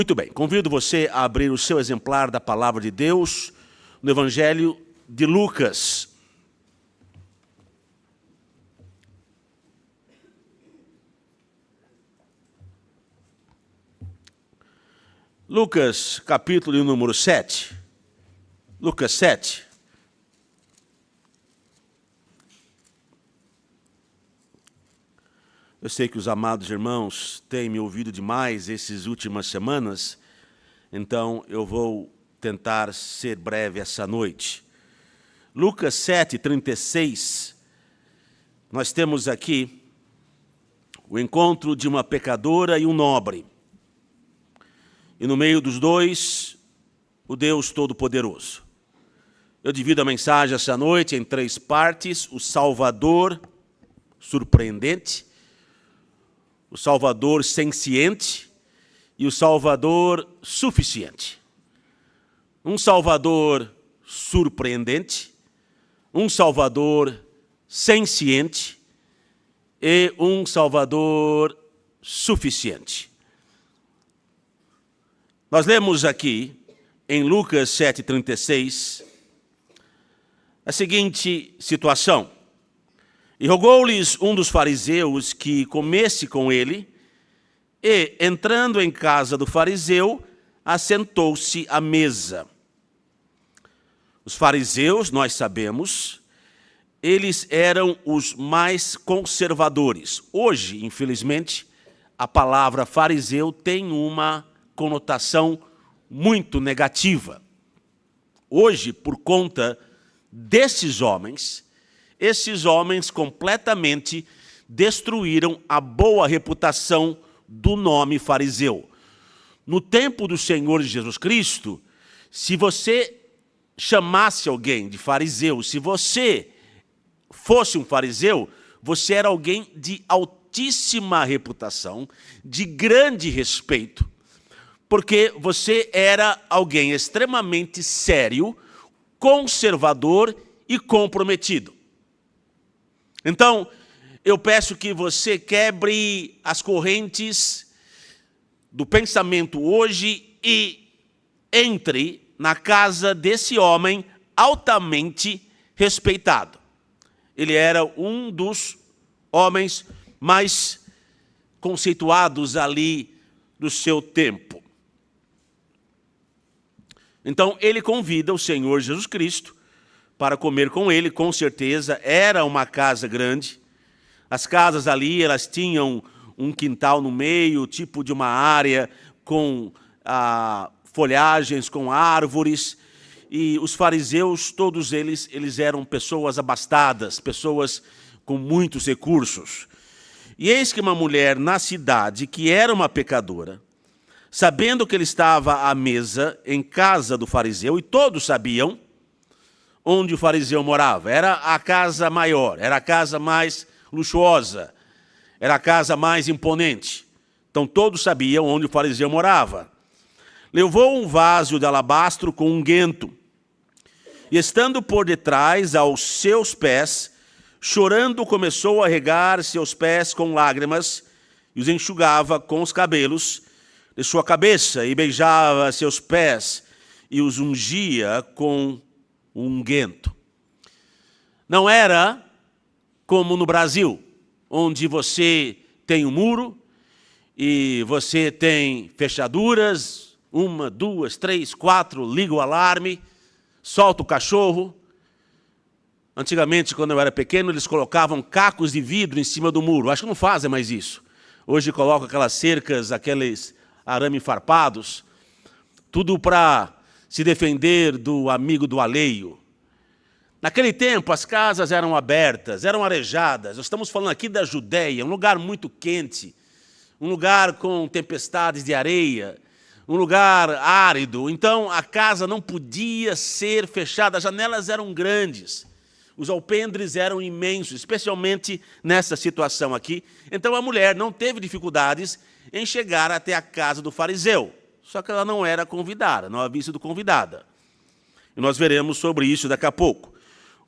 Muito bem, convido você a abrir o seu exemplar da Palavra de Deus no Evangelho de Lucas. Lucas, capítulo de número 7. Lucas 7. Eu sei que os amados irmãos têm me ouvido demais essas últimas semanas, então eu vou tentar ser breve essa noite. Lucas 7, 36, nós temos aqui o encontro de uma pecadora e um nobre. E no meio dos dois, o Deus Todo-Poderoso. Eu divido a mensagem essa noite em 3 partes: o Salvador surpreendente, o Salvador senciente e o Salvador suficiente. Um Salvador surpreendente, um Salvador senciente e um Salvador suficiente. Nós lemos aqui, em Lucas 7,36, a seguinte situação. E rogou-lhes um dos fariseus que comesse com ele, e, entrando em casa do fariseu, assentou-se à mesa. Os fariseus, nós sabemos, eles eram os mais conservadores. Hoje, infelizmente, a palavra fariseu tem uma conotação muito negativa. Hoje, por conta desses homens, esses homens completamente destruíram a boa reputação do nome fariseu. No tempo do Senhor Jesus Cristo, se você chamasse alguém de fariseu, se você fosse um fariseu, você era alguém de altíssima reputação, de grande respeito, porque você era alguém extremamente sério, conservador e comprometido. Então, eu peço que você quebre as correntes do pensamento hoje e entre na casa desse homem altamente respeitado. Ele era um dos homens mais conceituados ali do seu tempo. Então, ele convida o Senhor Jesus Cristo para comer com ele. Com certeza, era uma casa grande. As casas ali, elas tinham um quintal no meio, tipo de uma área com folhagens, com árvores. E os fariseus, todos eles eram pessoas abastadas, pessoas com muitos recursos. E eis que uma mulher na cidade, que era uma pecadora, sabendo que ele estava à mesa em casa do fariseu, e todos sabiam onde o fariseu morava, era a casa maior, era a casa mais luxuosa, era a casa mais imponente. Então todos sabiam onde o fariseu morava. Levou um vaso de alabastro com unguento, e estando por detrás aos seus pés, chorando, começou a regar seus pés com lágrimas, e os enxugava com os cabelos de sua cabeça, e beijava seus pés, e os ungia com unguento. Não era como no Brasil, onde você tem um muro e você tem fechaduras, 1, 2, 3, 4, liga o alarme, solta o cachorro. Antigamente, quando eu era pequeno, eles colocavam cacos de vidro em cima do muro. Acho que não fazem mais isso. Hoje colocam aquelas cercas, aqueles arame farpados, tudo para se defender do amigo do alheio. Naquele tempo, as casas eram abertas, eram arejadas. Nós estamos falando aqui da Judéia, um lugar muito quente, um lugar com tempestades de areia, um lugar árido. Então, a casa não podia ser fechada, as janelas eram grandes, os alpendres eram imensos, especialmente nessa situação aqui. Então, a mulher não teve dificuldades em chegar até a casa do fariseu. Só que ela não era convidada, não havia sido convidada. E nós veremos sobre isso daqui a pouco.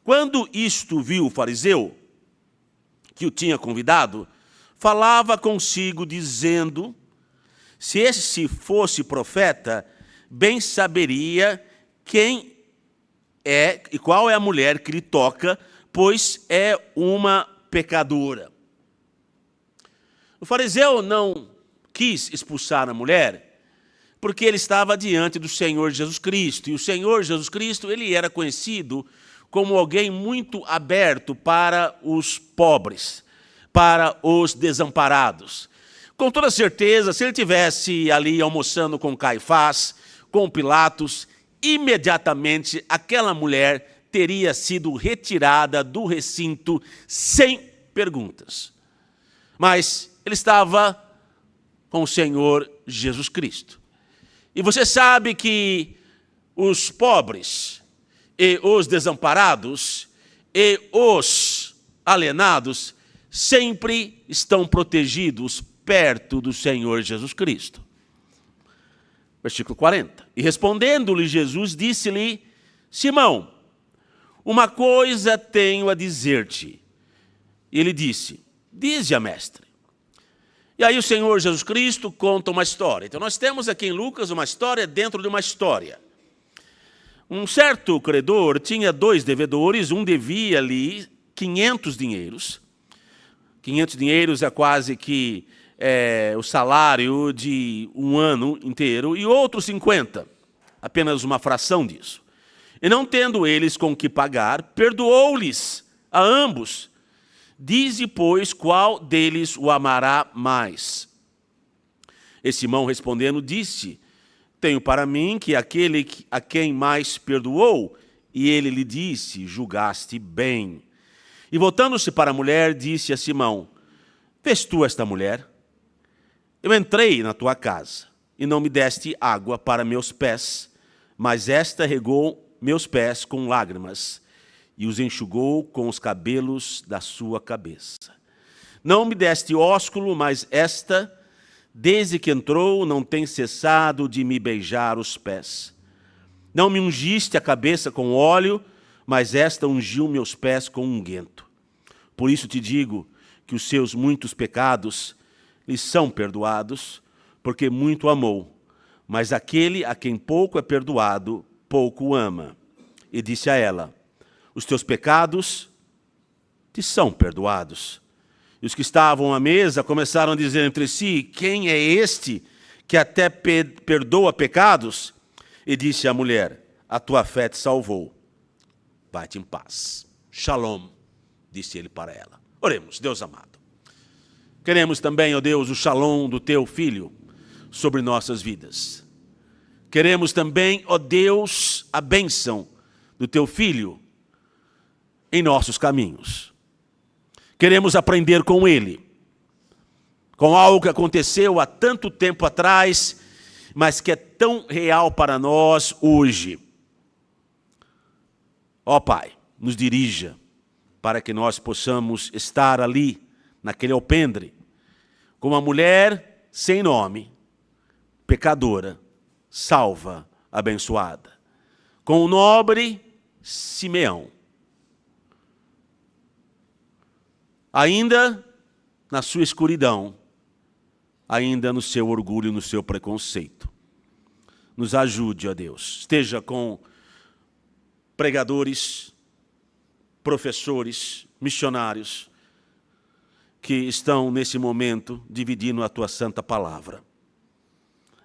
Quando isto viu o fariseu, que o tinha convidado, falava consigo, dizendo: Se esse fosse profeta, bem saberia quem é e qual é a mulher que lhe toca, pois é uma pecadora. O fariseu não quis expulsar a mulher, porque ele estava diante do Senhor Jesus Cristo. E o Senhor Jesus Cristo, ele era conhecido como alguém muito aberto para os pobres, para os desamparados. Com toda certeza, se ele tivesse ali almoçando com Caifás, com Pilatos, imediatamente aquela mulher teria sido retirada do recinto sem perguntas. Mas ele estava com o Senhor Jesus Cristo. E você sabe que os pobres e os desamparados e os alienados sempre estão protegidos perto do Senhor Jesus Cristo. Versículo 40. E respondendo-lhe Jesus, disse-lhe: Simão, uma coisa tenho a dizer-te. E ele disse: Dize-a, mestre. E aí o Senhor Jesus Cristo conta uma história. Então nós temos aqui em Lucas uma história dentro de uma história. Um certo credor tinha 2 devedores, um devia-lhe 500 dinheiros. 500 dinheiros é quase que o salário de um ano inteiro, e outro 50, apenas uma fração disso. E não tendo eles com que pagar, perdoou-lhes a ambos. Dize, pois, qual deles o amará mais? E Simão respondendo disse: Tenho para mim que aquele a quem mais perdoou. E ele lhe disse: Julgaste bem. E voltando-se para a mulher, disse a Simão: Vês tu esta mulher? Eu entrei na tua casa, e não me deste água para meus pés, mas esta regou meus pés com lágrimas, e os enxugou com os cabelos da sua cabeça. Não me deste ósculo, mas esta, desde que entrou, não tem cessado de me beijar os pés. Não me ungiste a cabeça com óleo, mas esta ungiu meus pés com unguento. Por isso te digo que os seus muitos pecados lhe são perdoados, porque muito amou. Mas aquele a quem pouco é perdoado, pouco ama. E disse a ela: Os teus pecados te são perdoados. E os que estavam à mesa começaram a dizer entre si: Quem é este que até perdoa pecados? E disse à mulher: A tua fé te salvou. Vai-te em paz. Shalom, disse ele para ela. Oremos, Deus amado. Queremos também, ó Deus, o shalom do teu Filho sobre nossas vidas. Queremos também, ó Deus, a bênção do teu Filho em nossos caminhos. Queremos aprender com ele, com algo que aconteceu há tanto tempo atrás, mas que é tão real para nós hoje. Ó Pai, nos dirija para que nós possamos estar ali, naquele alpendre, com uma mulher sem nome, pecadora, salva, abençoada, com o nobre Simeão, ainda na sua escuridão, ainda no seu orgulho, no seu preconceito. Nos ajude, ó Deus. Esteja com pregadores, professores, missionários, que estão nesse momento dividindo a tua santa palavra.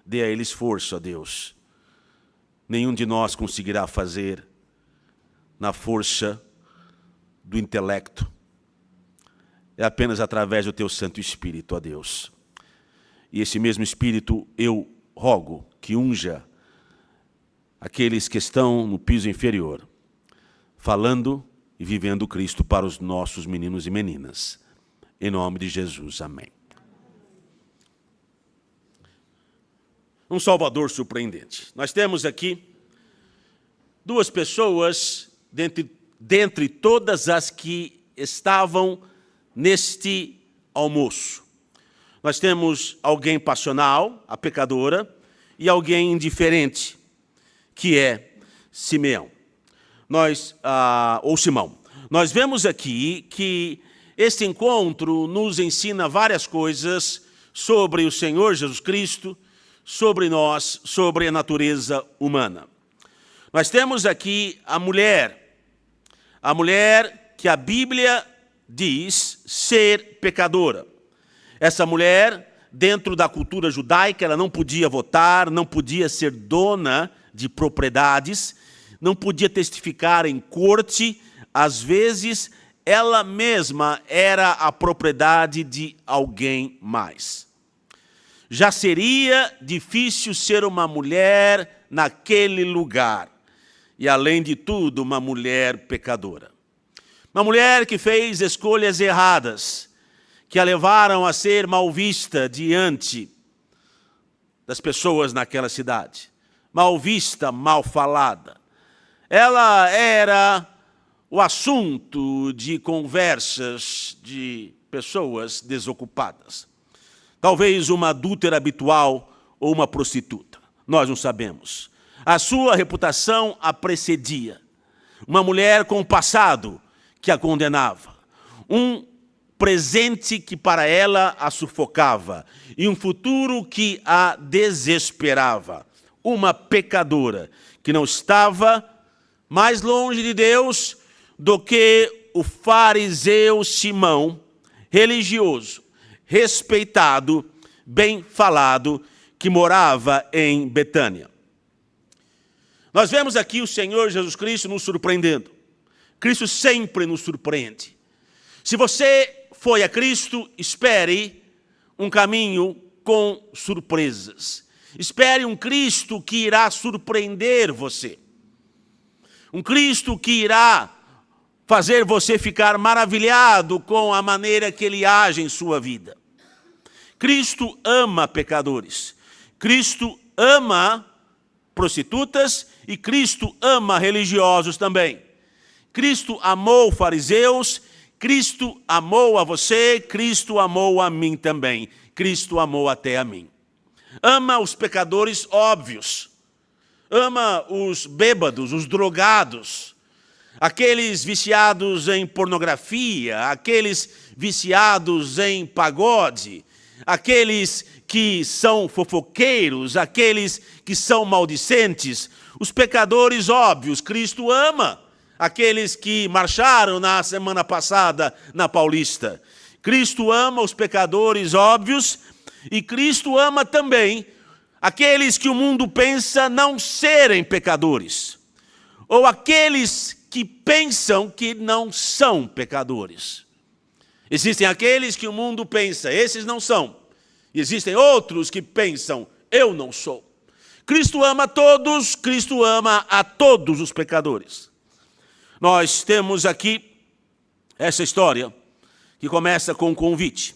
Dê a eles força, ó Deus. Nenhum de nós conseguirá fazer na força do intelecto. É apenas através do teu Santo Espírito, ó Deus. E esse mesmo Espírito eu rogo que unja aqueles que estão no piso inferior, falando e vivendo Cristo para os nossos meninos e meninas. Em nome de Jesus, amém. Um Salvador surpreendente. Nós temos aqui 2 pessoas, dentre todas as que estavam neste almoço. Nós temos alguém passional, a pecadora, e alguém indiferente, que é Simeão. Ou Simão. Nós vemos aqui que este encontro nos ensina várias coisas sobre o Senhor Jesus Cristo sobre nós, sobre a natureza humana. Nós temos aqui a mulher que a Bíblia diz ser pecadora. Essa mulher, dentro da cultura judaica, ela não podia votar, não podia ser dona de propriedades, não podia testificar em corte, às vezes ela mesma era a propriedade de alguém mais. Já seria difícil ser uma mulher naquele lugar. E, além de tudo, uma mulher pecadora. Uma mulher que fez escolhas erradas, que a levaram a ser mal vista diante das pessoas naquela cidade. Mal vista, mal falada. Ela era o assunto de conversas de pessoas desocupadas. Talvez uma adúltera habitual ou uma prostituta. Nós não sabemos. A sua reputação a precedia. Uma mulher com um passado que a condenava. Um presente que para ela a sufocava. E um futuro que a desesperava. Uma pecadora que não estava mais longe de Deus do que o fariseu Simão, religioso, respeitado, bem falado, que morava em Betânia. Nós vemos aqui o Senhor Jesus Cristo nos surpreendendo. Cristo sempre nos surpreende. Se você foi a Cristo, espere um caminho com surpresas. Espere um Cristo que irá surpreender você. Um Cristo que irá fazer você ficar maravilhado com a maneira que Ele age em sua vida. Cristo ama pecadores. Cristo ama prostitutas e Cristo ama religiosos também. Cristo amou fariseus, Cristo amou a você, Cristo amou a mim também. Cristo amou até a mim. Ama os pecadores óbvios. Ama os bêbados, os drogados, aqueles viciados em pornografia, aqueles viciados em pagode, aqueles que são fofoqueiros, aqueles que são maldicentes, os pecadores óbvios. Cristo ama aqueles que marcharam na semana passada na Paulista. Cristo ama os pecadores óbvios e Cristo ama também aqueles que o mundo pensa não serem pecadores, ou aqueles que pensam que não são pecadores. Existem aqueles que o mundo pensa, esses não são. E existem outros que pensam, eu não sou. Cristo ama todos, Cristo ama a todos os pecadores. Nós temos aqui essa história que começa com um convite.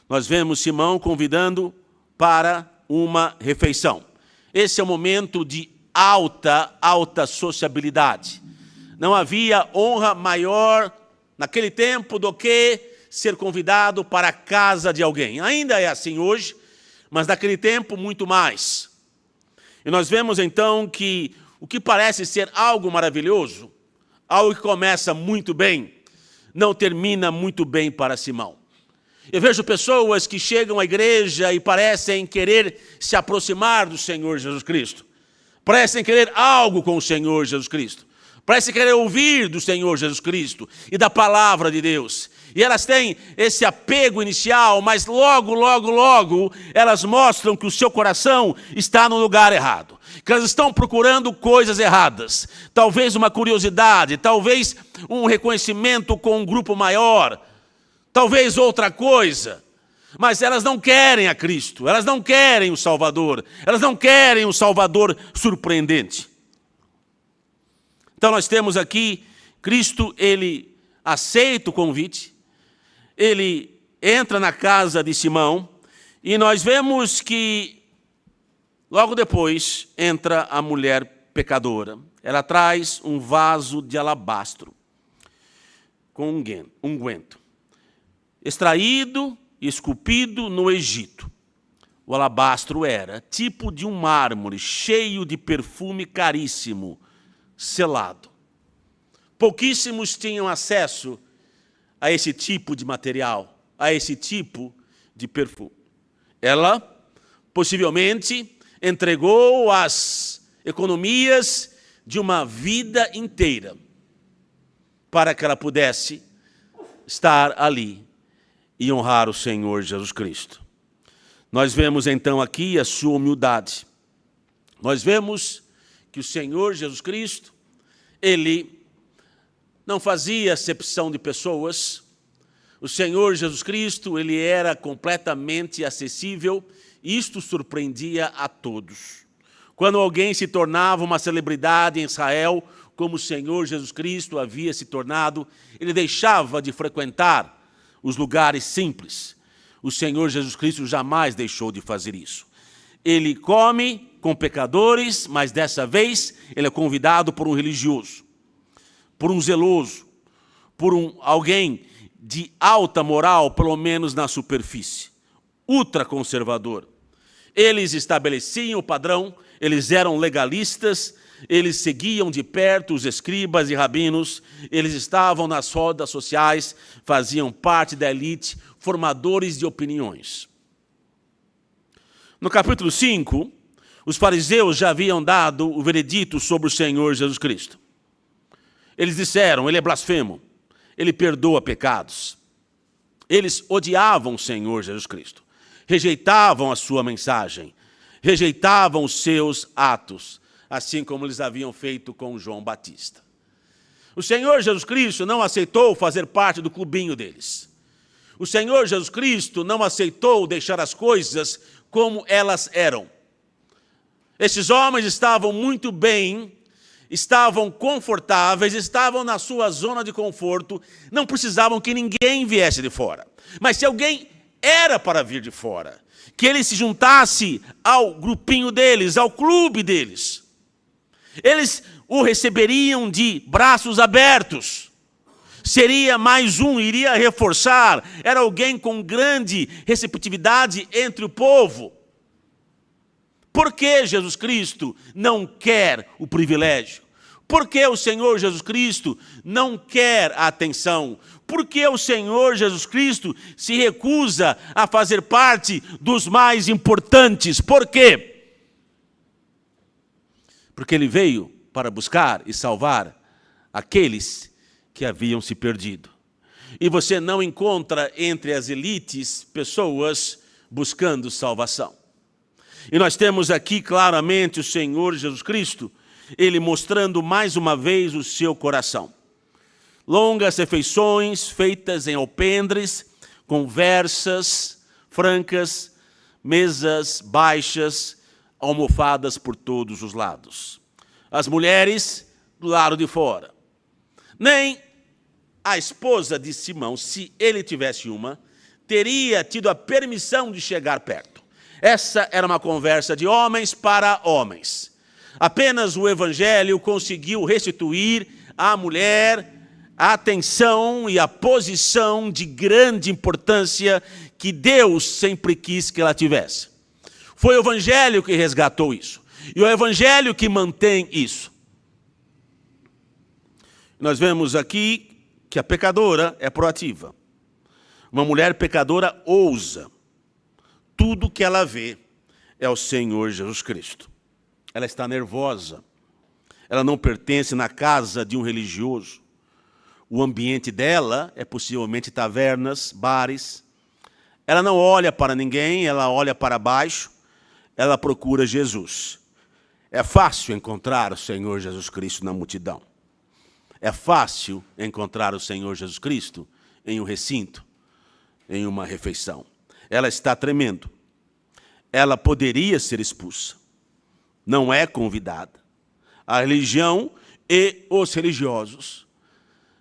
Nós vemos Simão convidando para uma refeição. Esse é um momento de alta sociabilidade. Não havia honra maior naquele tempo do que ser convidado para a casa de alguém. Ainda é assim hoje, mas naquele tempo muito mais. E nós vemos então que o que parece ser algo maravilhoso, algo que começa muito bem, não termina muito bem para Simão. Eu vejo pessoas que chegam à igreja e parecem querer se aproximar do Senhor Jesus Cristo. Parecem querer algo com o Senhor Jesus Cristo. Parecem querer ouvir do Senhor Jesus Cristo e da palavra de Deus. E elas têm esse apego inicial, mas logo, elas mostram que o seu coração está no lugar errado. Que elas estão procurando coisas erradas. Talvez uma curiosidade, talvez um reconhecimento com um grupo maior. Talvez outra coisa. Mas elas não querem a Cristo, elas não querem o Salvador. Elas não querem o Salvador surpreendente. Então nós temos aqui, Cristo, ele aceita o convite, ele entra na casa de Simão, e nós vemos que logo depois entra a mulher pecadora. Ela traz um vaso de alabastro com unguento, extraído e esculpido no Egito. O alabastro era tipo de um mármore cheio de perfume caríssimo, selado. Pouquíssimos tinham acesso a esse tipo de material, a esse tipo de perfume. Ela Possivelmente entregou as economias de uma vida inteira para que ela pudesse estar ali e honrar o Senhor Jesus Cristo. Nós vemos então aqui a sua humildade. Nós vemos que o Senhor Jesus Cristo, ele não fazia acepção de pessoas. O Senhor Jesus Cristo, ele era completamente acessível. Isto surpreendia a todos. Quando alguém se tornava uma celebridade em Israel, como o Senhor Jesus Cristo havia se tornado, ele deixava de frequentar os lugares simples. O Senhor Jesus Cristo jamais deixou de fazer isso. Ele come com pecadores, mas dessa vez ele é convidado por um religioso, por um zeloso, por alguém de alta moral, pelo menos na superfície, ultraconservador. Eles estabeleciam o padrão, eles eram legalistas, eles seguiam de perto os escribas e rabinos, eles estavam nas rodas sociais, faziam parte da elite, formadores de opiniões. No capítulo 5, os fariseus já haviam dado o veredito sobre o Senhor Jesus Cristo. Eles disseram, ele é blasfemo, ele perdoa pecados. Eles odiavam o Senhor Jesus Cristo, rejeitavam a sua mensagem, rejeitavam os seus atos, assim como eles haviam feito com João Batista. O Senhor Jesus Cristo não aceitou fazer parte do clubinho deles. O Senhor Jesus Cristo não aceitou deixar as coisas como elas eram. Esses homens estavam muito bem, estavam confortáveis, estavam na sua zona de conforto, não precisavam que ninguém viesse de fora. Mas se alguém era para vir de fora, que ele se juntasse ao grupinho deles, ao clube deles, eles o receberiam de braços abertos. Seria mais um, iria reforçar, era alguém com grande receptividade entre o povo. Por que Jesus Cristo não quer o privilégio? Por que o Senhor Jesus Cristo não quer a atenção? Por que o Senhor Jesus Cristo se recusa a fazer parte dos mais importantes? Por quê? Porque ele veio para buscar e salvar aqueles que haviam se perdido. E você não encontra entre as elites pessoas buscando salvação. E nós temos aqui claramente o Senhor Jesus Cristo, ele mostrando mais uma vez o seu coração. Longas refeições feitas em alpendres, conversas francas, mesas baixas, almofadas por todos os lados. As mulheres do lado de fora. Nem a esposa de Simão, se ele tivesse uma, teria tido a permissão de chegar perto. Essa era uma conversa de homens para homens. Apenas o Evangelho conseguiu restituir à mulher a atenção e a posição de grande importância que Deus sempre quis que ela tivesse. Foi o Evangelho que resgatou isso. E o Evangelho que mantém isso. Nós vemos aqui que a pecadora é proativa. Uma mulher pecadora ousa. Tudo que ela vê é o Senhor Jesus Cristo. Ela está nervosa. Ela não pertence na casa de um religioso. O ambiente dela é possivelmente tavernas, bares. Ela não olha para ninguém, ela olha para baixo. Ela procura Jesus. É fácil encontrar o Senhor Jesus Cristo na multidão. É fácil encontrar o Senhor Jesus Cristo em um recinto, em uma refeição. Ela está tremendo. Ela poderia ser expulsa. Não é convidada. A religião e os religiosos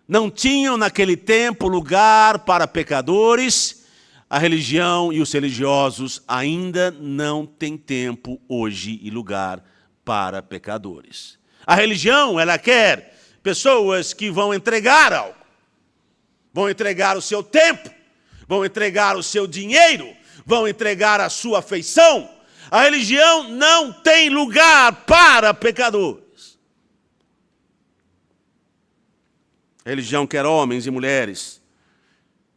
não tinham naquele tempo lugar para pecadores. A religião e os religiosos ainda não têm tempo hoje e lugar para pecadores. A religião, ela quer pessoas que vão entregar algo. Vão entregar o seu tempo, vão entregar o seu dinheiro, vão entregar a sua afeição. A religião não tem lugar para pecadores. A religião quer homens e mulheres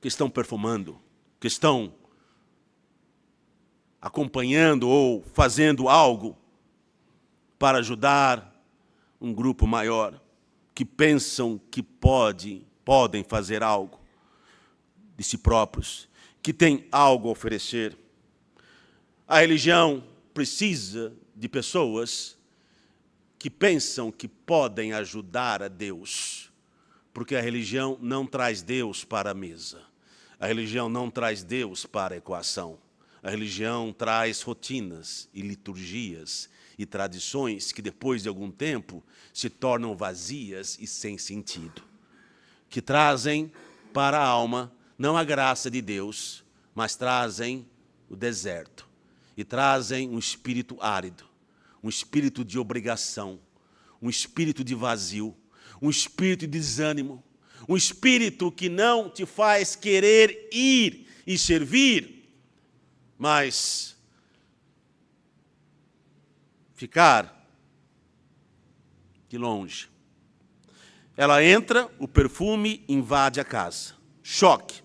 que estão perfumando, que estão acompanhando ou fazendo algo para ajudar um grupo maior, que pensam que podem fazer algo de si próprios, que têm algo a oferecer. A religião precisa de pessoas que pensam que podem ajudar a Deus, porque a religião não traz Deus para a mesa. A religião não traz Deus para a equação. A religião traz rotinas e liturgias e tradições que depois de algum tempo se tornam vazias e sem sentido, que trazem para a alma não a graça de Deus, mas trazem o deserto e trazem um espírito árido, um espírito de obrigação, um espírito de vazio, um espírito de desânimo, um espírito que não te faz querer ir e servir, mas ficar de longe. Ela entra, o perfume invade a casa. Choque.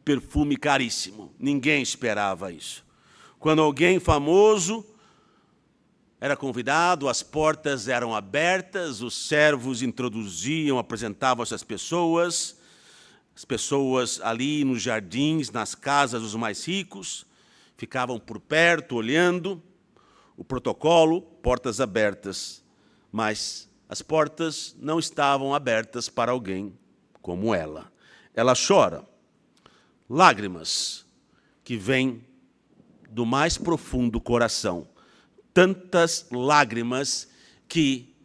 Perfume caríssimo. Ninguém esperava isso. Quando alguém famoso era convidado, as portas eram abertas, os servos introduziam, apresentavam essas pessoas, as pessoas ali nos jardins, nas casas dos mais ricos, ficavam por perto, olhando. O protocolo, portas abertas, mas as portas não estavam abertas para alguém como ela. Ela chora, lágrimas que vêm do mais profundo coração. Tantas lágrimas que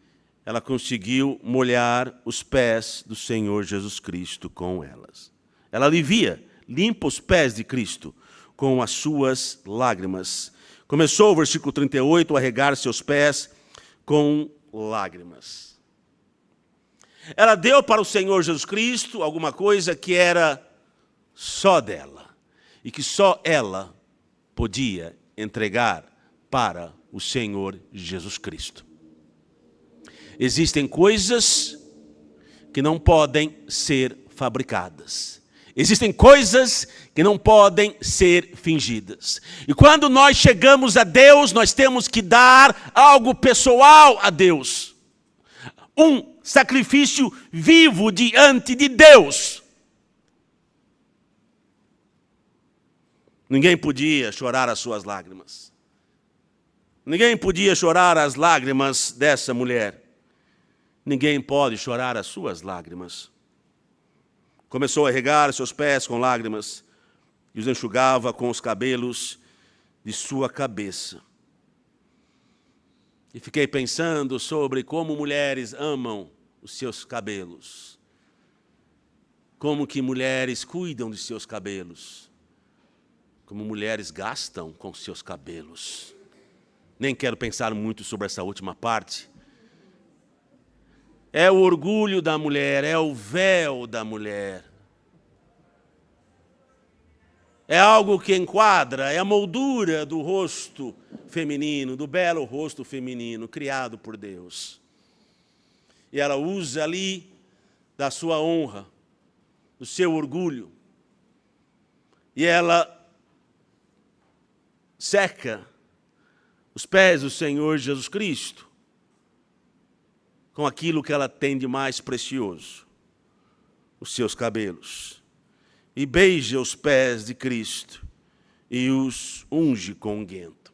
ela conseguiu molhar os pés do Senhor Jesus Cristo com elas. Ela alivia, limpa os pés de Cristo com as suas lágrimas. Começou o versículo 38 a regar seus pés com lágrimas. Ela deu para o Senhor Jesus Cristo alguma coisa que era só dela e que só ela podia entregar para o Senhor Jesus Cristo. Existem coisas que não podem ser fabricadas. Existem coisas que não podem ser fingidas. E quando nós chegamos a Deus, nós temos que dar algo pessoal a Deus. Um sacrifício vivo diante de Deus. Ninguém podia chorar as suas lágrimas. Ninguém podia chorar as lágrimas dessa mulher. Ninguém pode chorar as suas lágrimas. Começou a regar seus pés com lágrimas e os enxugava com os cabelos de sua cabeça. E fiquei pensando sobre como mulheres amam os seus cabelos. Como que mulheres cuidam de seus cabelos. Como mulheres gastam com seus cabelos. Nem quero pensar muito sobre essa última parte. É o orgulho da mulher, é o véu da mulher. É algo que enquadra, é a moldura do rosto feminino, do belo rosto feminino, criado por Deus. E ela usa ali da sua honra, do seu orgulho. E ela seca os pés do Senhor Jesus Cristo com aquilo que ela tem de mais precioso, os seus cabelos. E beija os pés de Cristo e os unge com unguento.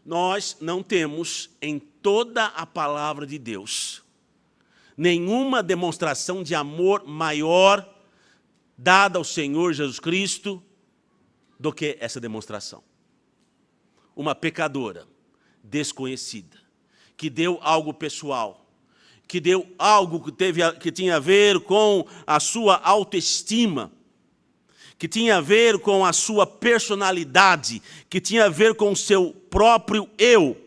Nós não temos em toda a palavra de Deus nenhuma demonstração de amor maior dada ao Senhor Jesus Cristo do que essa demonstração. Uma pecadora desconhecida, que deu algo pessoal, que deu algo que tinha a ver com a sua autoestima, que tinha a ver com a sua personalidade, que tinha a ver com o seu próprio eu.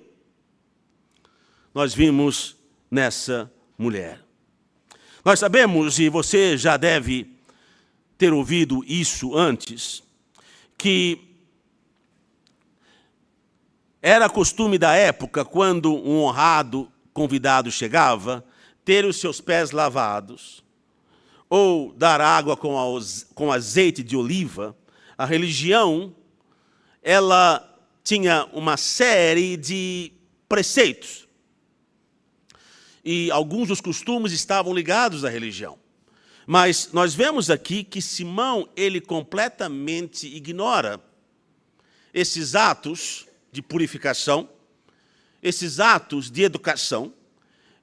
Nós vimos nessa mulher. Nós sabemos, e você já deve ter ouvido isso antes, que era costume da época, quando um honrado convidado chegava, ter os seus pés lavados, ou dar água com azeite de oliva. A religião ela tinha uma série de preceitos. E alguns dos costumes estavam ligados à religião. Mas nós vemos aqui que Simão, ele completamente ignora esses atos de purificação, esses atos de educação,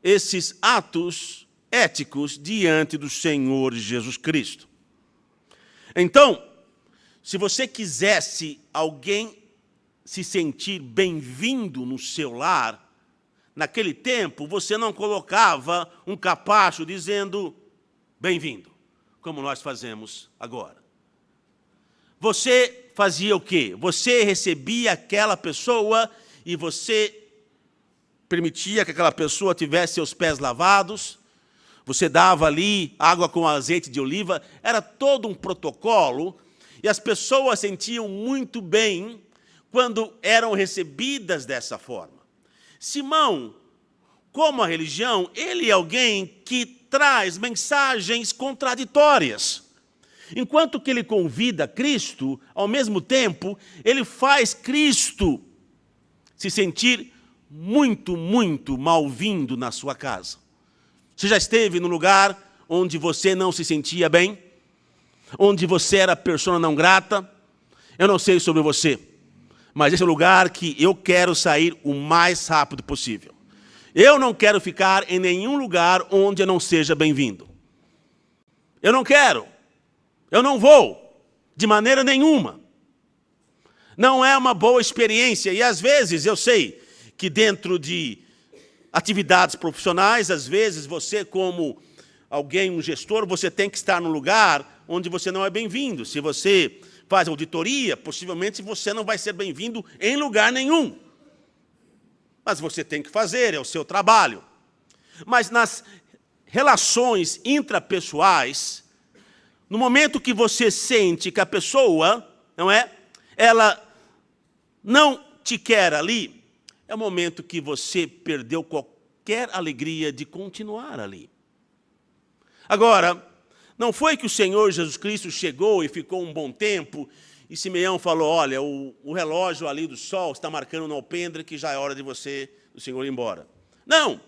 esses atos éticos diante do Senhor Jesus Cristo. Então, se você quisesse alguém se sentir bem-vindo no seu lar, naquele tempo você não colocava um capacho dizendo bem-vindo, como nós fazemos agora. Você fazia o quê? Você recebia aquela pessoa e você permitia que aquela pessoa tivesse seus pés lavados, você dava ali água com azeite de oliva, era todo um protocolo, e as pessoas sentiam muito bem quando eram recebidas dessa forma. Simão, como a religião, ele é alguém que traz mensagens contraditórias. Enquanto que ele convida Cristo, ao mesmo tempo, ele faz Cristo se sentir muito, muito mal-vindo na sua casa. Você já esteve no lugar onde você não se sentia bem? Onde você era persona não grata? Eu não sei sobre você, mas esse é o lugar que eu quero sair o mais rápido possível. Eu não quero ficar em nenhum lugar onde eu não seja bem-vindo. Eu não quero. Eu não vou, de maneira nenhuma. Não é uma boa experiência. E às vezes, eu sei que dentro de atividades profissionais, às vezes você como alguém, um gestor, você tem que estar num lugar onde você não é bem-vindo. Se você faz auditoria, possivelmente você não vai ser bem-vindo em lugar nenhum. Mas você tem que fazer, é o seu trabalho. Mas nas relações intrapessoais, no momento que você sente que a pessoa, não é, ela não te quer ali, é o momento que você perdeu qualquer alegria de continuar ali. Agora, não foi que o Senhor Jesus Cristo chegou e ficou um bom tempo e Simeão falou, olha, o relógio ali do sol está marcando no alpendre que já é hora de você, do Senhor, ir embora. Não.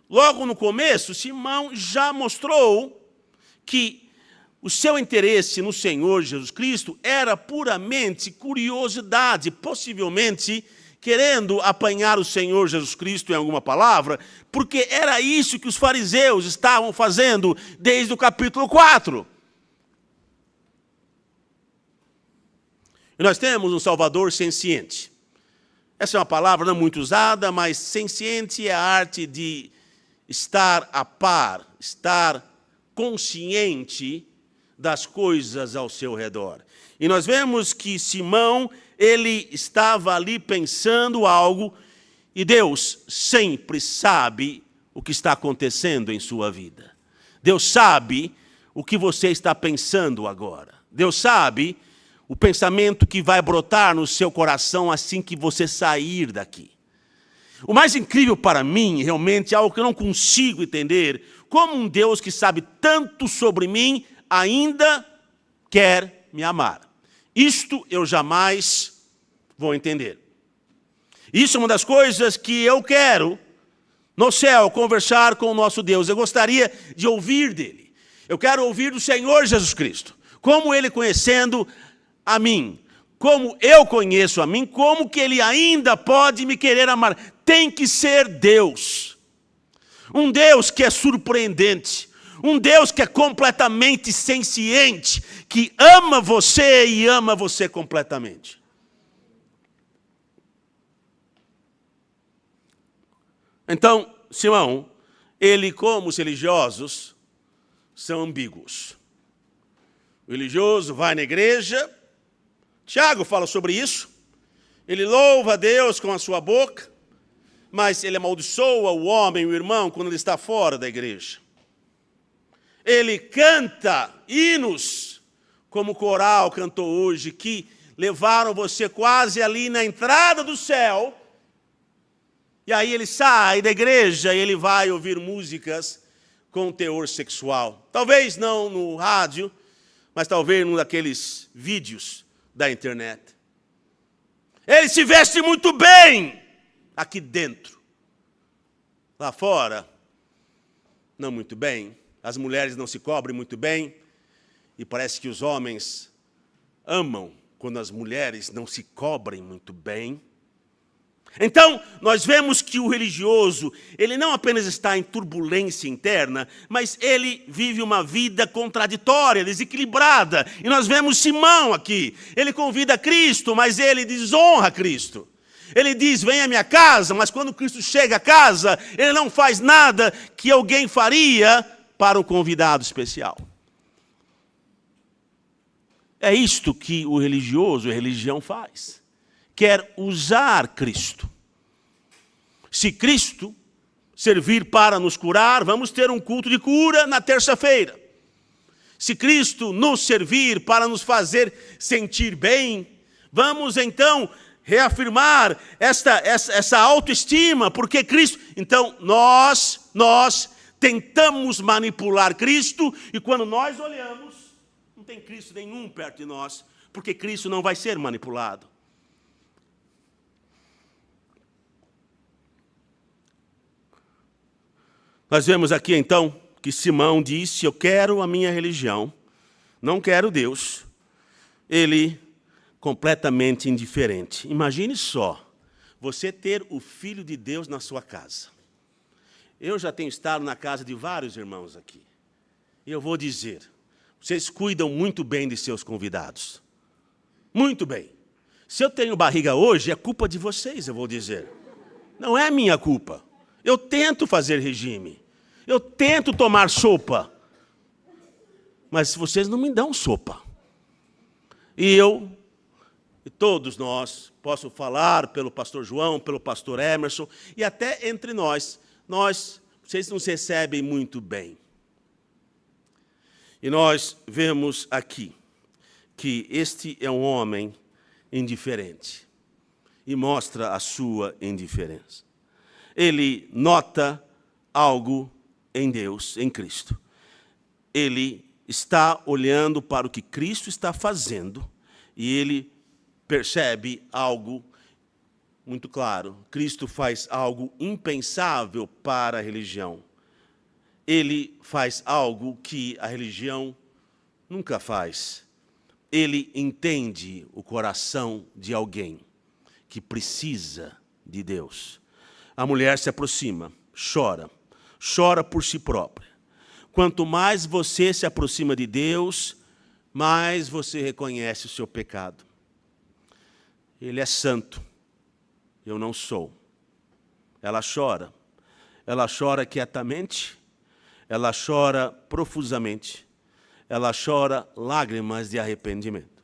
Logo no começo, Simão já mostrou que o seu interesse no Senhor Jesus Cristo era puramente curiosidade, possivelmente querendo apanhar o Senhor Jesus Cristo em alguma palavra, porque era isso que os fariseus estavam fazendo desde o capítulo 4. E nós temos um Salvador senciente. Essa é uma palavra não muito usada, mas senciente é a arte de estar a par, estar consciente das coisas ao seu redor. E nós vemos que Simão, ele estava ali pensando algo, e Deus sempre sabe o que está acontecendo em sua vida. Deus sabe o que você está pensando agora. Deus sabe o pensamento que vai brotar no seu coração assim que você sair daqui. O mais incrível para mim, realmente, é algo que eu não consigo entender, como um Deus que sabe tanto sobre mim, ainda quer me amar. Isto eu jamais vou entender. Isso é uma das coisas que eu quero, no céu, conversar com o nosso Deus. Eu gostaria de ouvir dele. Eu quero ouvir do Senhor Jesus Cristo. Como ele conhecendo a mim, como eu conheço a mim, como que ele ainda pode me querer amar. Tem que ser Deus. Um Deus que é surpreendente. Um Deus que é completamente senciente, que ama você e ama você completamente. Então, Simão, ele como os religiosos, são ambíguos. O religioso vai na igreja, Tiago fala sobre isso, ele louva a Deus com a sua boca, mas ele amaldiçoa o homem, o irmão, quando ele está fora da igreja. Ele canta hinos, como o coral cantou hoje, que levaram você quase ali na entrada do céu. E aí ele sai da igreja e ele vai ouvir músicas com teor sexual. Talvez não no rádio, mas talvez num daqueles vídeos da internet. Ele se veste muito bem aqui dentro. Lá fora, não muito bem. As mulheres não se cobrem muito bem. E parece que os homens amam quando as mulheres não se cobrem muito bem. Então, nós vemos que o religioso, ele não apenas está em turbulência interna, mas ele vive uma vida contraditória, desequilibrada. E nós vemos Simão aqui. Ele convida Cristo, mas ele desonra Cristo. Ele diz, vem à minha casa, mas quando Cristo chega à casa, ele não faz nada que alguém faria para um convidado especial. É isto que o religioso, a religião faz. Quer usar Cristo. Se Cristo servir para nos curar, vamos ter um culto de cura na terça-feira. Se Cristo nos servir para nos fazer sentir bem, vamos então reafirmar essa autoestima, porque Cristo... Então, nós tentamos manipular Cristo, e quando nós olhamos, não tem Cristo nenhum perto de nós, porque Cristo não vai ser manipulado. Nós vemos aqui, então, que Simão disse, eu quero a minha religião, não quero Deus. Ele, completamente indiferente. Imagine só, você ter o Filho de Deus na sua casa. Eu já tenho estado na casa de vários irmãos aqui. E eu vou dizer, vocês cuidam muito bem de seus convidados. Muito bem. Se eu tenho barriga hoje, é culpa de vocês, eu vou dizer. Não é minha culpa. Eu tento fazer regime. Eu tento tomar sopa. Mas vocês não me dão sopa. E eu, e todos nós, posso falar pelo pastor João, pelo pastor Emerson, e até entre nós, vocês nos recebem muito bem. E nós vemos aqui que este é um homem indiferente. E mostra a sua indiferença. Ele nota algo em Deus, em Cristo. Ele está olhando para o que Cristo está fazendo e ele percebe algo muito claro. Cristo faz algo impensável para a religião. Ele faz algo que a religião nunca faz. Ele entende o coração de alguém que precisa de Deus. A mulher se aproxima, chora por si própria. Quanto mais você se aproxima de Deus, mais você reconhece o seu pecado. Ele é santo, eu não sou. Ela chora quietamente, ela chora profusamente, ela chora lágrimas de arrependimento.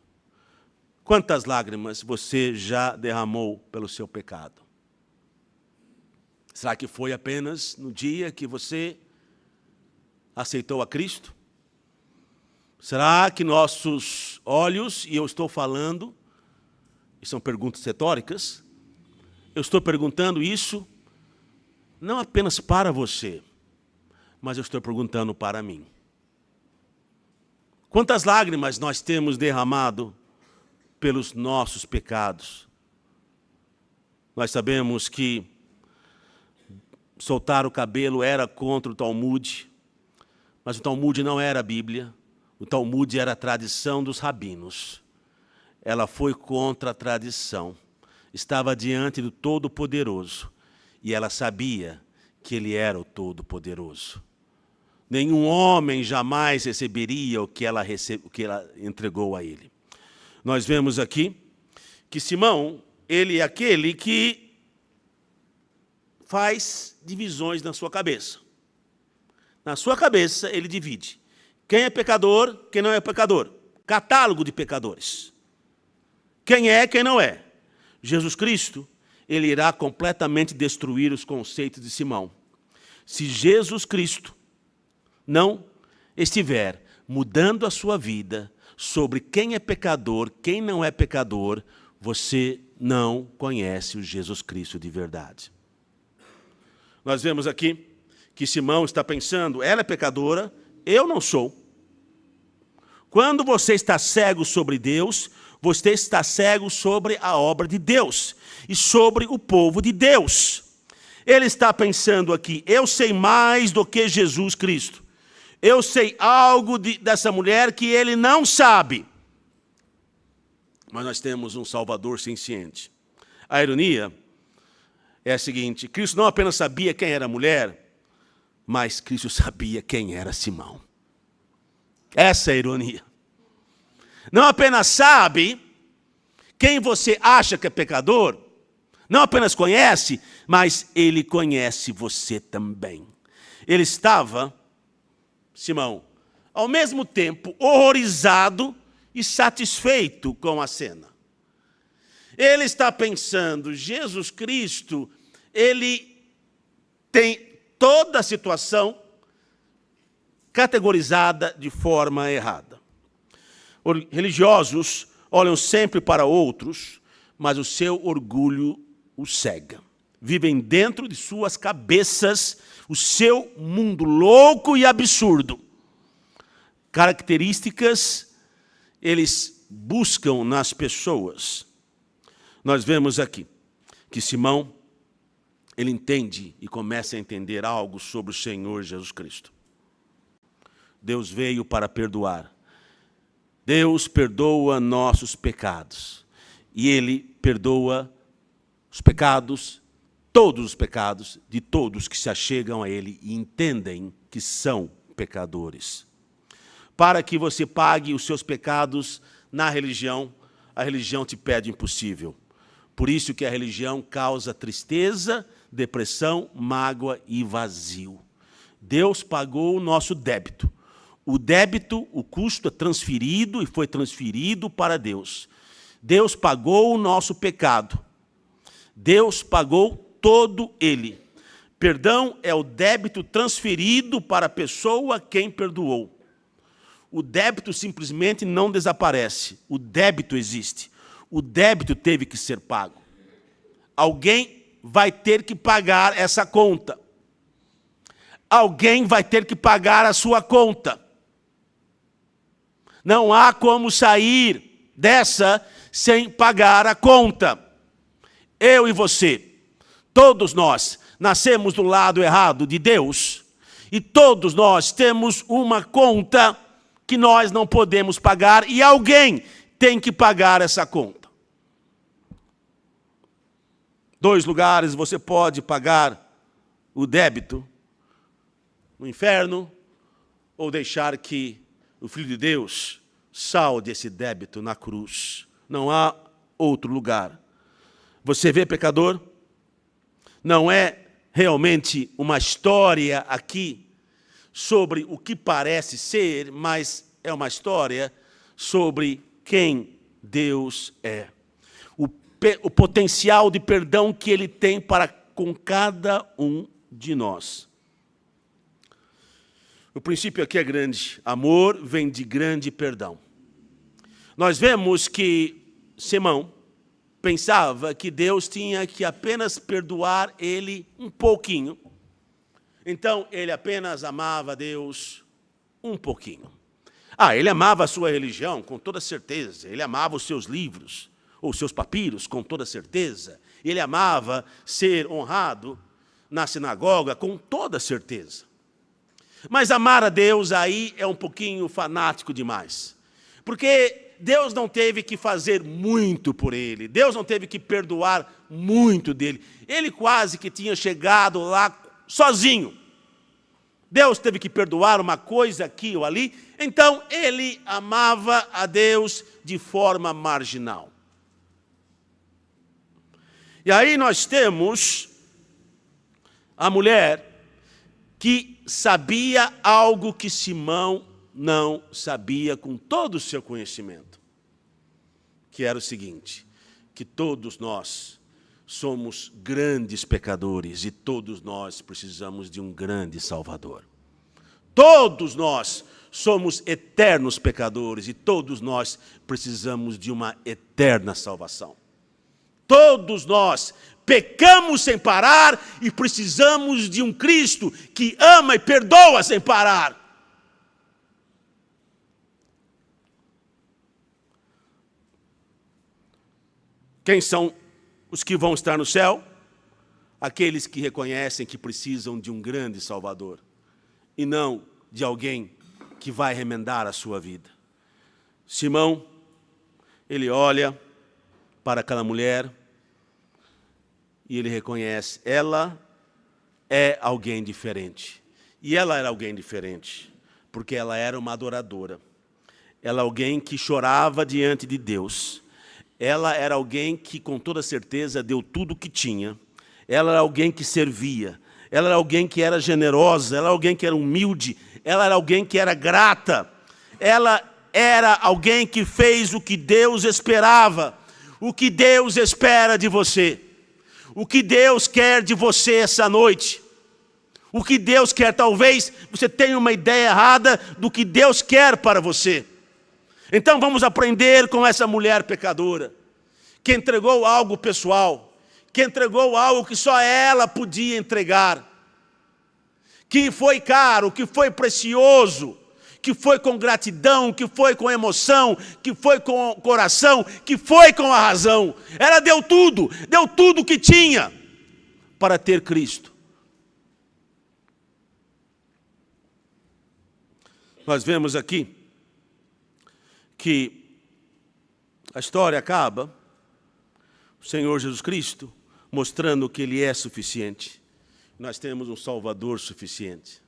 Quantas lágrimas você já derramou pelo seu pecado? Será que foi apenas no dia que você aceitou a Cristo? Será que nossos olhos, e eu estou falando, e são perguntas retóricas, eu estou perguntando isso não apenas para você, mas eu estou perguntando para mim. Quantas lágrimas nós temos derramado pelos nossos pecados? Nós sabemos que soltar o cabelo era contra o Talmud, mas o Talmud não era a Bíblia, o Talmud era a tradição dos rabinos. Ela foi contra a tradição, estava diante do Todo-Poderoso, e ela sabia que Ele era o Todo-Poderoso. Nenhum homem jamais receberia o que ela entregou a ele. Nós vemos aqui que Simão, ele é aquele que faz divisões na sua cabeça. Na sua cabeça, ele divide. Quem é pecador, quem não é pecador. Catálogo de pecadores. Quem é, quem não é. Jesus Cristo, ele irá completamente destruir os conceitos de Simão. Se Jesus Cristo não estiver mudando a sua vida sobre quem é pecador, quem não é pecador, você não conhece o Jesus Cristo de verdade. Nós vemos aqui que Simão está pensando, ela é pecadora, eu não sou. Quando você está cego sobre Deus, Você está cego sobre a obra de Deus e sobre o povo de Deus. Ele está pensando aqui, eu sei mais do que Jesus Cristo. Eu sei algo dessa mulher que ele não sabe. Mas nós temos um Salvador senciente. A ironia é a seguinte, Cristo não apenas sabia quem era a mulher, mas Cristo sabia quem era Simão. Essa é a ironia. Não apenas sabe quem você acha que é pecador, não apenas conhece, mas ele conhece você também. Ele estava, Simão, ao mesmo tempo horrorizado e satisfeito com a cena. Ele está pensando, Jesus Cristo, ele tem toda a situação categorizada de forma errada. Os religiosos olham sempre para outros, mas o seu orgulho os cega. Vivem dentro de suas cabeças o seu mundo louco e absurdo. Características eles buscam nas pessoas. Nós vemos aqui que Simão, ele entende e começa a entender algo sobre o Senhor Jesus Cristo. Deus veio para perdoar. Deus perdoa nossos pecados. E Ele perdoa os pecados, todos os pecados, de todos que se achegam a Ele e entendem que são pecadores. Para que você pague os seus pecados na religião, a religião te pede o impossível. Por isso que a religião causa tristeza, depressão, mágoa e vazio. Deus pagou o nosso débito. O débito, o custo é transferido e foi transferido para Deus. Deus pagou o nosso pecado. Deus pagou todo ele. Perdão é o débito transferido para a pessoa quem perdoou. O débito simplesmente não desaparece. O débito existe. O débito teve que ser pago. Alguém vai ter que pagar essa conta. Alguém vai ter que pagar a sua conta. Não há como sair dessa sem pagar a conta. Eu e você, todos nós, nascemos do lado errado de Deus e todos nós temos uma conta que nós não podemos pagar e alguém tem que pagar essa conta. 2 lugares você pode pagar o débito: no inferno ou deixar que o Filho de Deus salde esse débito na cruz. Não há outro lugar. Você vê, pecador? Não é realmente uma história aqui sobre o que parece ser, mas é uma história sobre quem Deus é. O potencial de perdão que Ele tem para com cada um de nós. O princípio aqui é grande. Amor vem de grande perdão. Nós vemos que Simão pensava que Deus tinha que apenas perdoar ele um pouquinho. Então, ele apenas amava Deus um pouquinho. Ele amava a sua religião, com toda certeza. Ele amava os seus livros, ou seus papiros, com toda certeza. Ele amava ser honrado na sinagoga, com toda certeza. Mas amar a Deus aí é um pouquinho fanático demais. Porque Deus não teve que fazer muito por ele. Deus não teve que perdoar muito dele. Ele quase que tinha chegado lá sozinho. Deus teve que perdoar uma coisa aqui ou ali. Então, ele amava a Deus de forma marginal. E aí nós temos a mulher que sabia algo que Simão não sabia com todo o seu conhecimento. Que era o seguinte, que todos nós somos grandes pecadores e todos nós precisamos de um grande Salvador. Todos nós somos eternos pecadores e todos nós precisamos de uma eterna salvação. Todos nós pecamos sem parar e precisamos de um Cristo que ama e perdoa sem parar. Quem são os que vão estar no céu? Aqueles que reconhecem que precisam de um grande Salvador, e não de alguém que vai remendar a sua vida. Simão, ele olha para aquela mulher e ele reconhece, ela é alguém diferente. E ela era alguém diferente, porque ela era uma adoradora. Ela é alguém que chorava diante de Deus. Ela era alguém que, com toda certeza, deu tudo o que tinha. Ela era alguém que servia. Ela era alguém que era generosa. Ela era alguém que era humilde. Ela era alguém que era grata. Ela era alguém que fez o que Deus esperava. O que Deus espera de você. O que Deus quer de você essa noite. O que Deus quer, talvez você tenha uma ideia errada do que Deus quer para você. Então vamos aprender com essa mulher pecadora, que entregou algo pessoal, que entregou algo que só ela podia entregar, que foi caro, que foi precioso, que foi com gratidão, que foi com emoção, que foi com o coração, que foi com a razão. Ela deu tudo o que tinha para ter Cristo. Nós vemos aqui que a história acaba, o Senhor Jesus Cristo mostrando que Ele é suficiente. Nós temos um Salvador suficiente.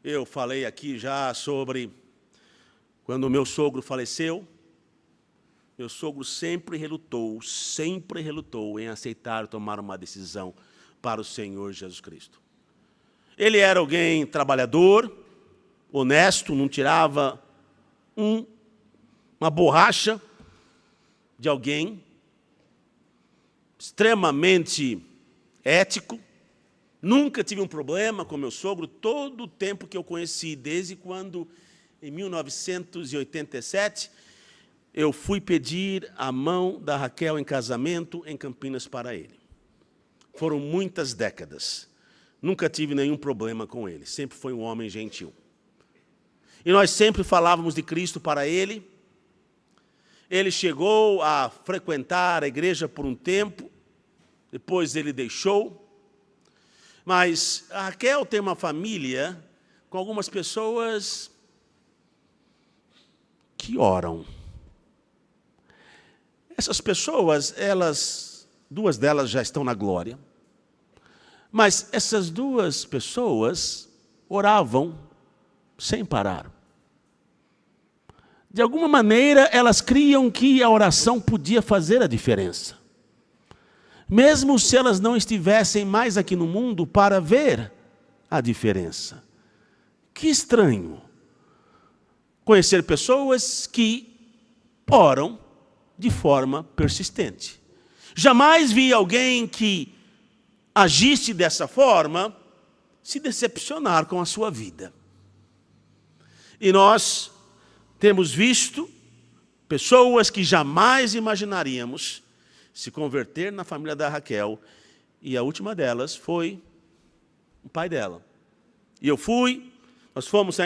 Eu falei aqui já sobre quando o meu sogro faleceu. Meu sogro sempre relutou em aceitar tomar uma decisão para o Senhor Jesus Cristo. Ele era alguém trabalhador, honesto, não tirava uma borracha de alguém, extremamente ético. Nunca tive um problema com meu sogro todo o tempo que eu conheci, desde quando, em 1987, eu fui pedir a mão da Raquel em casamento em Campinas para ele. Foram muitas décadas. Nunca tive nenhum problema com ele. Sempre foi um homem gentil. E nós sempre falávamos de Cristo para ele. Ele chegou a frequentar a igreja por um tempo. Depois ele deixou. Mas a Raquel tem uma família com algumas pessoas que oram. Essas pessoas, duas delas já estão na glória. Mas essas duas pessoas oravam sem parar. De alguma maneira, elas criam que a oração podia fazer a diferença. Mesmo se elas não estivessem mais aqui no mundo para ver a diferença. Que estranho conhecer pessoas que oram de forma persistente. Jamais vi alguém que agisse dessa forma se decepcionar com a sua vida. E nós temos visto pessoas que jamais imaginaríamos se converter na família da Raquel, e a última delas foi o pai dela. E eu fui, nós fomos,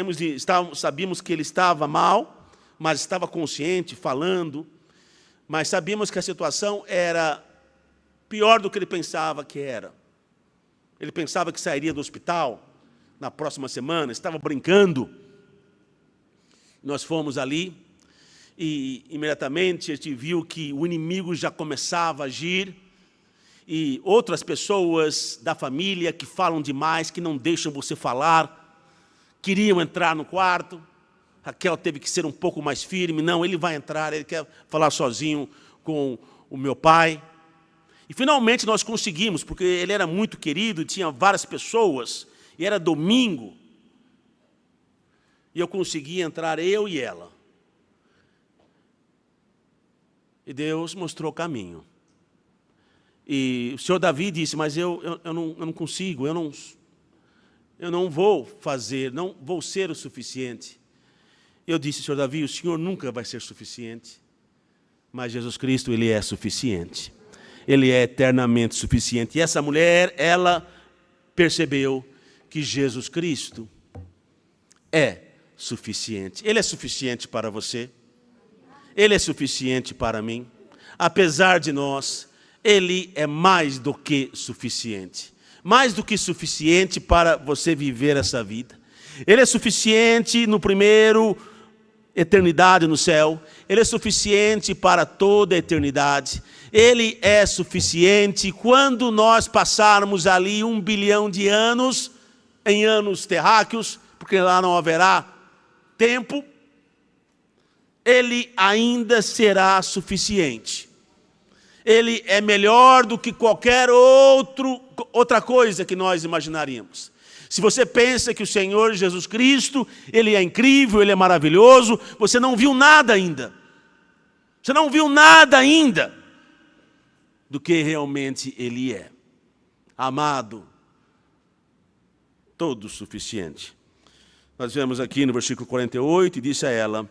sabíamos que ele estava mal, mas estava consciente, falando, mas sabíamos que a situação era pior do que ele pensava que era. Ele pensava que sairia do hospital na próxima semana, estava brincando. Nós fomos ali e imediatamente a gente viu que o inimigo já começava a agir e outras pessoas da família que falam demais, que não deixam você falar, queriam entrar no quarto. Raquel teve que ser um pouco mais firme. Não, ele vai entrar, ele quer falar sozinho com o meu pai. E finalmente nós conseguimos, porque ele era muito querido, tinha várias pessoas, e era domingo. E eu consegui entrar, eu e ela. E Deus mostrou o caminho. E o senhor Davi disse, mas eu não consigo, eu não vou fazer, não vou ser o suficiente. Eu disse, senhor Davi, o senhor nunca vai ser suficiente. Mas Jesus Cristo, Ele é suficiente. Ele é eternamente suficiente. E essa mulher, ela percebeu que Jesus Cristo é suficiente. Ele é suficiente para você. Ele é suficiente para mim. apesar de nós, Ele é mais do que suficiente. Mais do que suficiente para você viver essa vida. Ele é suficiente no primeiro, eternidade no céu. Ele é suficiente para toda a eternidade. Ele é suficiente quando nós passarmos ali 1 bilhão de anos, em anos terráqueos, porque lá não haverá tempo. Ele ainda será suficiente. Ele é melhor do que qualquer outra coisa que nós imaginaríamos. Se você pensa que o Senhor Jesus Cristo, Ele é incrível, Ele é maravilhoso, você não viu nada ainda. Você não viu nada ainda do que realmente Ele é. Amado, todo suficiente. Nós vemos aqui no versículo 48, e disse a ela: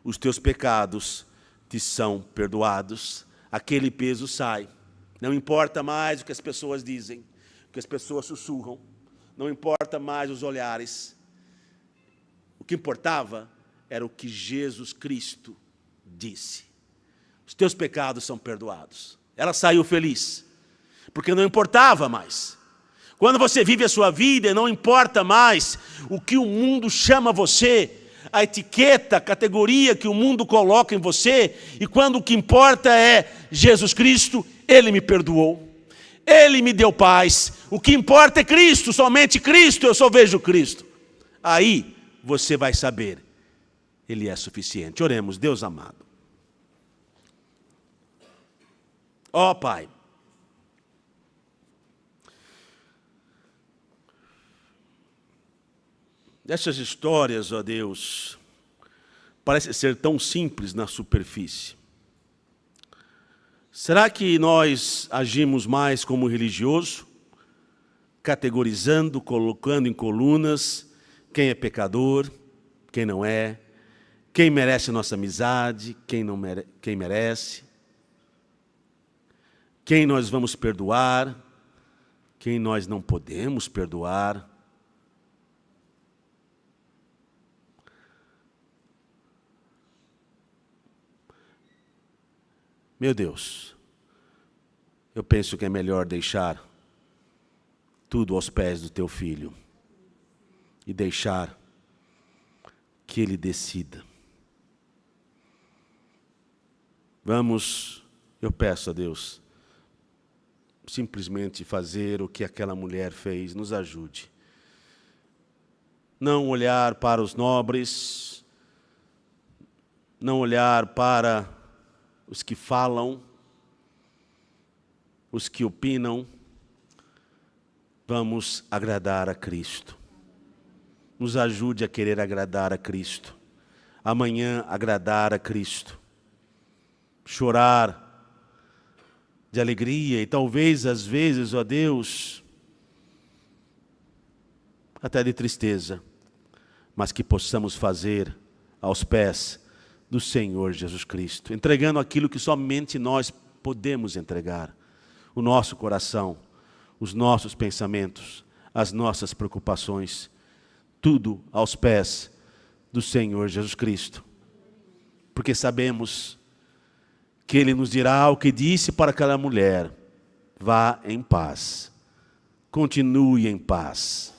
os teus pecados te são perdoados. Aquele peso sai. Não importa mais o que as pessoas dizem, o que as pessoas sussurram. Não importa mais os olhares. O que importava era o que Jesus Cristo disse. Os teus pecados são perdoados. Ela saiu feliz, porque não importava mais. Quando você vive a sua vida, não importa mais o que o mundo chama você, a etiqueta, a categoria que o mundo coloca em você, e quando o que importa é Jesus Cristo, Ele me perdoou, Ele me deu paz, o que importa é Cristo, somente Cristo, eu só vejo Cristo. Aí você vai saber, Ele é suficiente. Oremos. Deus amado, ó Pai, essas histórias, ó Deus, parecem ser tão simples na superfície. Será que nós agimos mais como religioso, categorizando, colocando em colunas quem é pecador, quem não é, quem merece nossa amizade, quem não quem merece, quem nós vamos perdoar, quem nós não podemos perdoar? Meu Deus, eu penso que é melhor deixar tudo aos pés do Teu Filho e deixar que Ele decida. Vamos, eu peço a Deus, simplesmente fazer o que aquela mulher fez, nos ajude. Não olhar para os nobres, não olhar para os que falam, os que opinam. Vamos agradar a Cristo. Nos ajude a querer agradar a Cristo. Amanhã agradar a Cristo. Chorar de alegria e talvez às vezes, ó Deus, até de tristeza, mas que possamos fazer aos pés do Senhor Jesus Cristo, entregando aquilo que somente nós podemos entregar, o nosso coração, os nossos pensamentos, as nossas preocupações, tudo aos pés do Senhor Jesus Cristo, porque sabemos que Ele nos dirá o que disse para aquela mulher: vá em paz, continue em paz.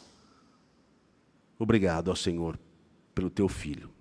Obrigado ao Senhor pelo Teu Filho.